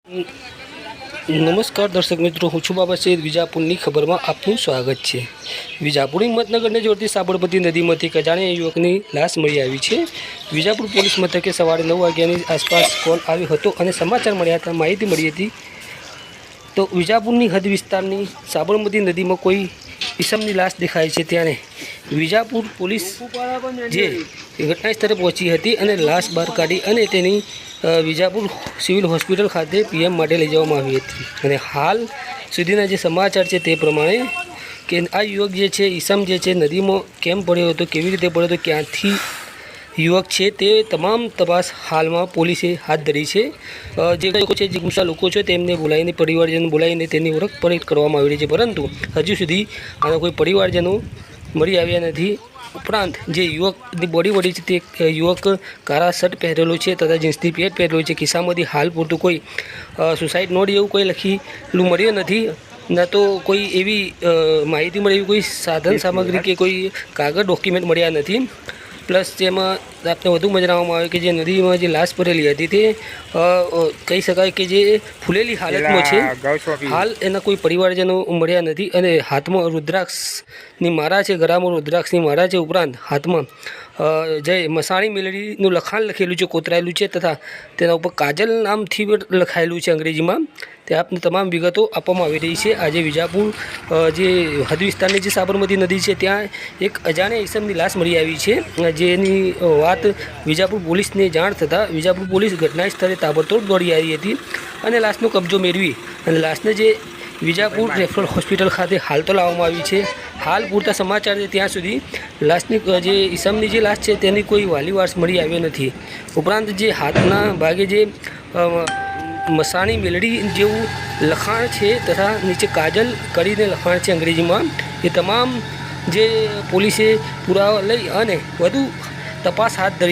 નમસ્કાર દર્શક મિત્રો, હું છું બાબા સૈયદ. વિજાપુરની ખબરમાં આપનું સ્વાગત છે. વિજાપુર હિંમતનગરને જોડતી સાબરમતી નદીમાંથી અજાણ્યા યુવકની લાશ મળી આવી છે. વિજાપુર પોલીસ મથકે સવારે 9 વાગ્યાની આસપાસ કોલ આવ્યો હતો અને સમાચાર મળ્યા હતા, માહિતી મળી હતી. તો વિજાપુરની હદ વિસ્તારની સાબરમતી નદીમાં કોઈ ઈસમની લાશ દેખાય છે. ત્યારે વિજાપુર પોલીસ જે ઘટના સ્થળે પહોંચી હતી અને લાશ બહાર કાઢી અને તેની વિજાપુર સિવિલ હોસ્પિટલ ખાતે પીએમ માટે લઈ જવામાં આવી હતી. અને હાલ સુધીના જે સમાચાર છે તે પ્રમાણે કે આ યુવક જે છે, ઈસમ જે છે, નદીમાં કેમ પડ્યો હતો, કેવી રીતે પડ્યો હતો, ક્યાંથી યુવક છે, તે તમામ તપાસ હાલમાં પોલીસે હાથ ધરી છે. જે લોકો છે, જે ગુસ્સા લોકો છે, તેમને બોલાવીને પરિવારજનો બોલાવીને તેની ઓળખ પણ કરવામાં આવી રહી છે, પરંતુ હજુ સુધી આના કોઈ પરિવારજનો મળી આવ્યા નથી. ઉપરાંત જે યુવકની બોડી મળી છે, તે યુવક કાળા શર્ટ પહેરેલો છે તથા જીન્સની પેન્ટ પહેરેલો છે. ખિસ્સામાંથી હાલ પૂરતું કોઈ સુસાઇડ નોટ એવું કોઈ લખેલું મળ્યું નથી, ના તો કોઈ એવી માહિતી મળી, કોઈ સાધન સામગ્રી કે કોઈ કાગળ ડોક્યુમેન્ટ મળ્યા નથી. પ્લસ જેમાં આપને વધુમાં જણાવવામાં આવે કે જે નદીમાં જે લાશ પડેલી હતી તે કહી શકાય કે જે ફૂલેલી હાલતમાં છે. હાલ એના કોઈ પરિવારજનો મળ્યા નથી અને હાથમાં રુદ્રાક્ષની માળા છે, ગળામાં રુદ્રાક્ષની માળા છે. ઉપરાંત હાથમાં જય મસાણી મેલડીનું લખાણ લખેલું છે, કોતરાયેલું છે તથા તેના ઉપર કાજલ નામથી લખાયેલું છે અંગ્રેજીમાં. તે આપને તમામ વિગતો આપવામાં આવી રહી છે. આજે વિજાપુર જે હદ વિસ્તારની જે સાબરમતી નદી છે, ત્યાં એક અજાણ્યા ઈસમની લાશ મળી આવી છે, જેની વાત વિજાપુર પોલીસને જાણ થતાં વિજાપુર પોલીસ ઘટના સ્થળે તાબડતોબ દોડી આવી હતી અને લાશનો કબજો મેળવી અને લાશને જે વિજાપુર રેફરલ હોસ્પિટલ ખાતે હાલ તો લાવવામાં આવી છે. હાલ પૂરતા સમાચાર છે ત્યાં સુધી લાશની જે ઈસમની જે લાશ છે તેની કોઈ વાલી વારસ મળી આવ્યો નથી. ઉપરાંત જે હાથના ભાગે જે મસાણી મેલડી જેવું લખાણ છે તથા નીચે કાજલ કરીને લખાણ છે અંગ્રેજીમાં, એ તમામ જે પોલીસે પુરાવા લઈ અને વધુ તપાસ હાથ ધરી